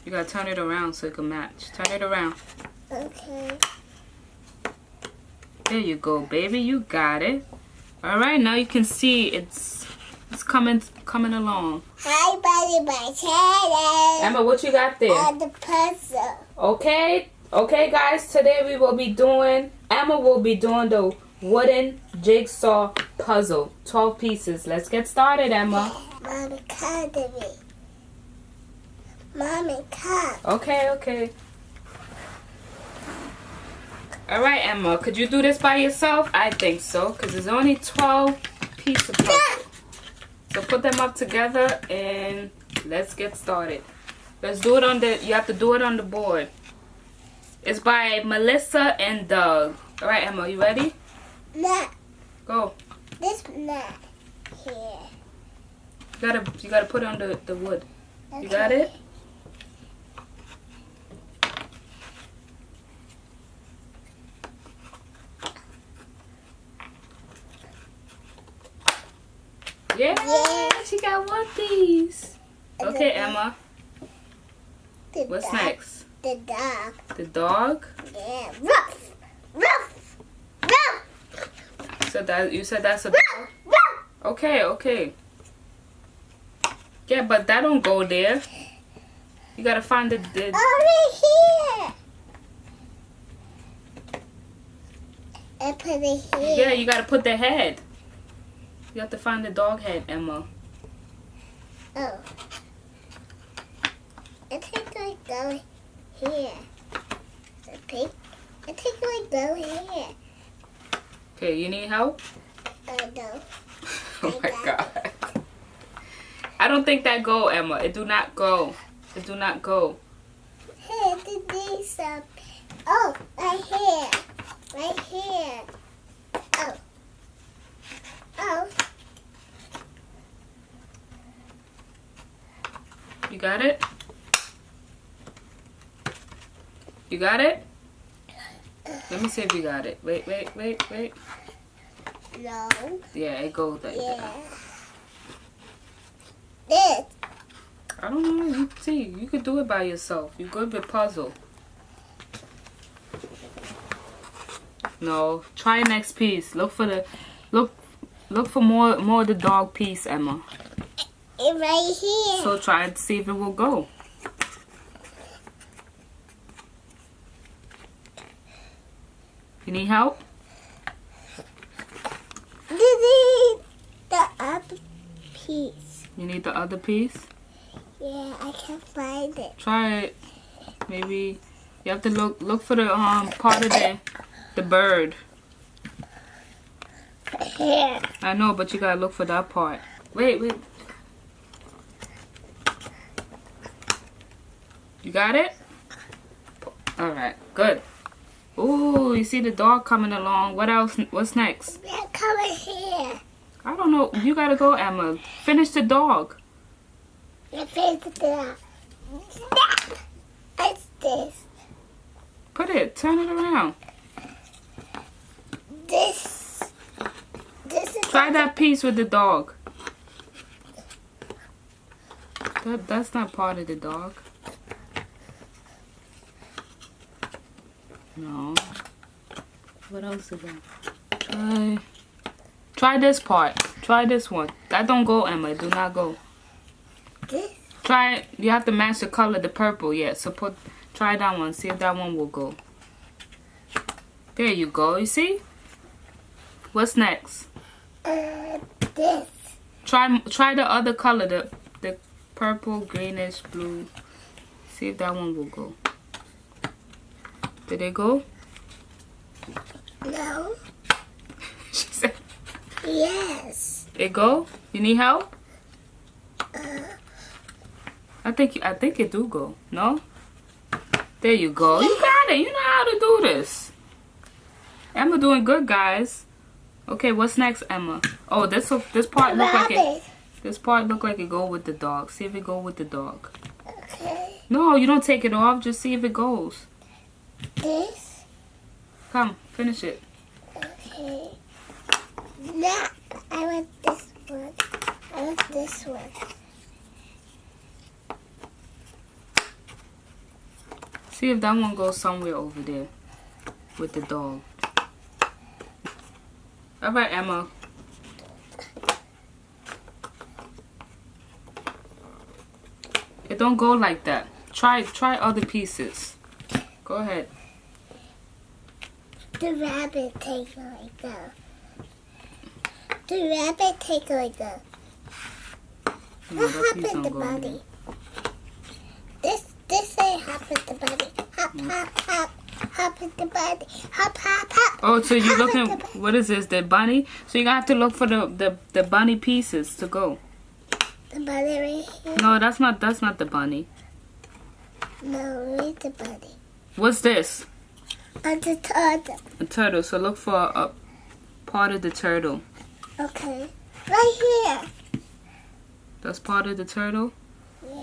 You gotta turn it around so it can match. Turn it around. Okay. There you go, baby. You got it. All right, now you can see it's coming along. Hi, buddy, my channel. Emma, what you got there? The puzzle. Okay, guys. Today Emma will be doing the wooden jigsaw puzzle. 12 pieces. Let's get started, Emma. Mommy, come to me. Mommy, come. Okay. All right, Emma. Could you do this by yourself? I think so, because there's only 12 pieces of puzzle. So put them up together and let's get started. Let's do it you have to do it on the board. It's by Melissa and Doug. All right, Emma, you ready? No. Go. This not here. You gotta put it on the wood. Okay. You got it? Yeah, she got one piece. Okay, Emma. What's next? The dog. The dog? Yeah. Ruff. So you said that's a dog? Okay. Yeah, but that don't go there. You gotta find the Over here. And put it here. Yeah, you gotta put the head. You have to find the dog head, Emma. Oh. I think I go here. The pig. I think I go here. Okay, you need help? No. Oh my God. I don't think that go, Emma. It do not go. It do not go. Hey, the knees up. Oh, right here. Right here. Oh. You got it? You got it? Let me see if you got it. Wait. No. Yeah, it goes like that. This. I don't know. You see, you could do it by yourself. You're good with puzzle. No. Try next piece. Look for more of the dog piece, Emma. It's right here. So try to see if it will go. You need help? The other piece. You need the other piece? Yeah, I can't find it. Try it. Maybe you have to look for the part of the bird. Here. I know, but you gotta look for that part. Wait. You got it? Alright, good. Ooh, you see the dog coming along. What else? What's next? They're coming here. I don't know. You gotta go, Emma. Finish the dog. You finish the dog. What's this? Put it. Turn it around. This is... Try that piece with the dog. That's not part of the dog. No. What else is that? Try this part. Try this one. That don't go, Emma. Do not go. This? Try it. You have to match the color, the purple. Yeah. So try that one. See if that one will go. There you go. You see? What's next? This. Try the other color, the purple, greenish, blue. See if that one will go. Did it go? No. She said. Yes. It go? You need help? I think it do go. No? There you go. You got it. You know how to do this. Emma doing good, guys. Okay, what's next, Emma? Oh, this part look like it. This part look like it go with the dog. See if it go with the dog. Okay. No, you don't take it off. Just see if it goes. This? Come, finish it. Okay. No, I want this one. I want this one. See if that one goes somewhere over there with the dog. All right, Emma. It don't go like that. Try other pieces. Go ahead. The rabbit take like that. The rabbit take like that. No, What that piece happened to don't go in body? This ain't happened to body. Hop, hop, hop. Hop at the body. Hop, hop, hop. Oh, so you're Hop looking, at the what is this, the bunny? So you're gonna have to look for the bunny pieces to go. The body right here. No, that's not the bunny. No, read the body. What's this? On the turtle. A turtle. So look for a part of the turtle. Okay. Right here. That's part of the turtle? Yeah.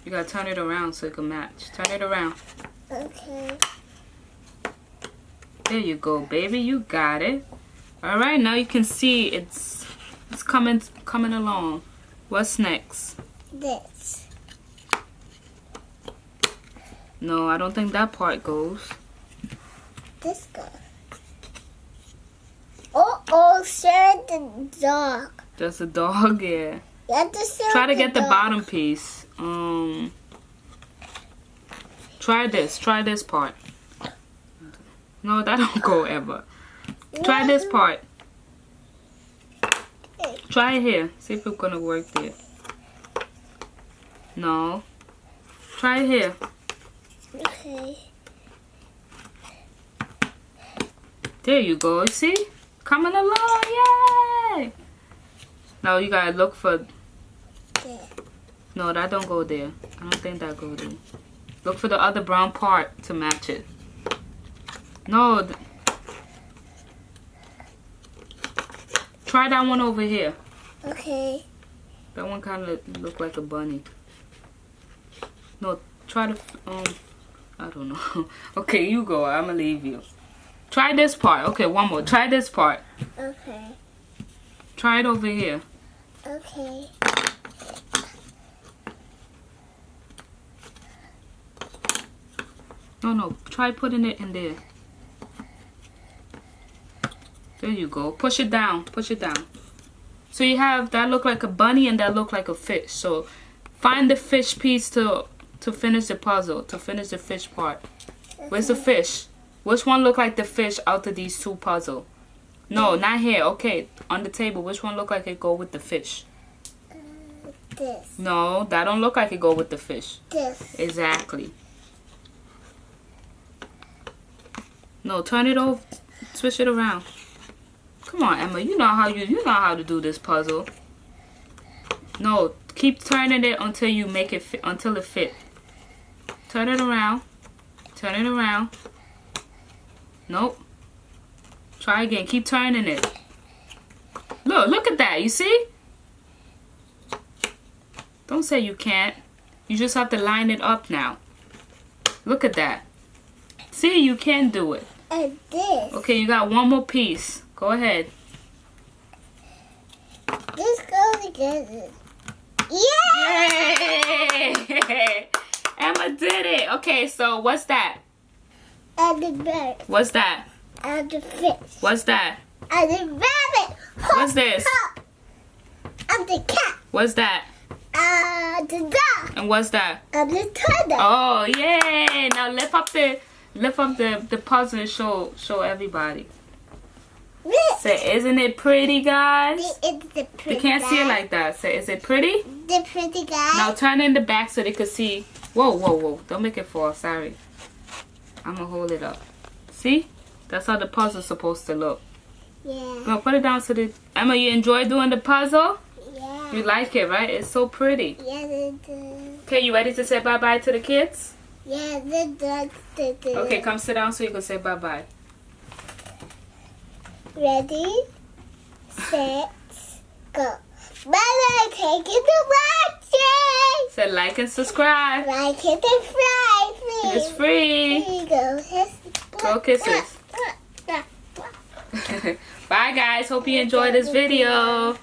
You gotta turn it around so it can match. Turn it around. Okay. There you go, baby. You got it. All right, now you can see it's coming along. What's next? This. No, I don't think that goes. This goes. Oh, share the dog. That's a dog, yeah. You have to share Try to get the dog. bottom piece. Try this part. No, that don't go ever. Try this part. Try it here. See if it's gonna work there. No. Try it here. Okay. There you go. See? Coming along. Yay! Now you gotta look for. There. No, that don't go there. I don't think that go there. Look for the other brown part to match it. No. Try that one over here. Okay. That one kind of look like a bunny. No, try to, I don't know. Okay, you go. I'm gonna leave you. Try this part. Okay, one more. Try this part. Okay. Try it over here. Okay. No. Try putting it in there. There you go. Push it down. Push it down. So you have that look like a bunny and that look like a fish. So find the fish piece to finish the puzzle, to finish the fish part. Where's the fish? Which one look like the fish out of these two puzzle? No, not here. Okay, on the table. Which one look like it go with the fish? This. No, that don't look like it go with the fish. This. Exactly. No, turn it over. Switch it around. Come on, Emma. You know how to do this puzzle. No, keep turning it until you make it fit, until it fit. Turn it around. Turn it around. Nope. Try again. Keep turning it. Look at that. You see? Don't say you can't. You just have to line it up now. Look at that. See, you can do it. And this. Okay, you got one more piece. Go ahead. This goes together. Yeah! Yay! Emma did it. Okay, so what's that? And the bird. What's that? And the fish. What's that? And the rabbit. What's this? Hop. And the cat. What's that? And the dog. And what's that? And the turtle. Oh, yay! Now lift up the puzzle and show everybody. This. Say, isn't it pretty, guys? It's the pretty They can't guy. see it like that. Say, is it pretty? The pretty guy. Now turn in the back so they can see. Whoa. Don't make it fall. Sorry. I'm going to hold it up. See? That's how the puzzle's supposed to look. Yeah. Now put it down so the... Emma, you enjoy doing the puzzle? Yeah. You like it, right? It's so pretty. Yeah, Okay, you ready to say bye-bye to the kids? yeah, the Okay, come sit down so you can say bye-bye. Ready, set, go. Bye-bye, thank you for watching. Say like and subscribe. Like it and fry, please. It's free. Here you go. Go kisses. Bye guys, hope you enjoyed this video.